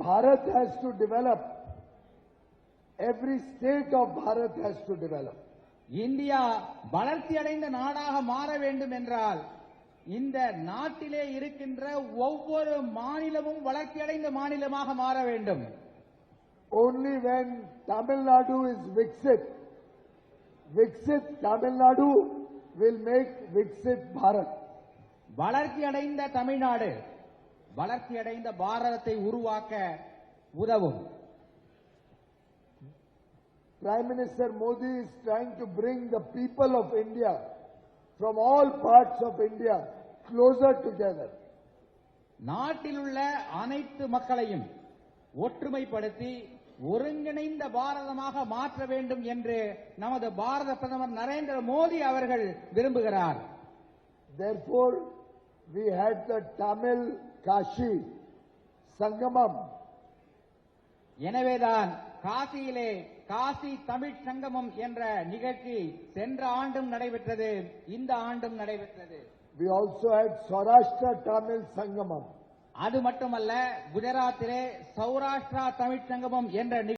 Bharat has to develop. Every state of Bharat has to develop. India வளர்ச்சி அடைந்த நாடாக மாற வேண்டும் என்றால் இந்த நாட்டிலே இருக்கின்ற ஒவ்வொரு மாநிலமும் வளர்ச்சி அடைந்த மாநிலமாக மாற வேண்டும். Only when Tamil Nadu is Viksit Tamil Nadu will make Viksit Bharat. வளர்ச்சி அடைந்த தமிழ்நாடு வளர்ச்சி அடைந்த பாரதத்தை உருவாக்க உதவும். Prime Minister Modi is trying to bring the people of India from all parts of India closer together. நாட்டில் உள்ள அனைத்து மக்களையும் ஒற்றுமைப்படுத்தி ஒருங்கிணைந்த பாரதமாக மாற்ற வேண்டும் என்று நமது பாரத பிரதமர் நரேந்திர மோடி அவர்கள் விரும்புகிறார். Therefore, we had the Tamil Kashi Sangamam. எனவேதான் காசியிலே காசி தமிழ் சங்கமம் என்ற நிகழ்ச்சி சென்ற ஆண்டும் நடைபெற்றது, இந்த ஆண்டும் நடைபெற்றது. We also had Saurashtra Tamil Sangamam. அது மட்டுமல்ல, குஜராத்திலே சௌராஷ்டிரா தமிழ் சங்கமம் என்ற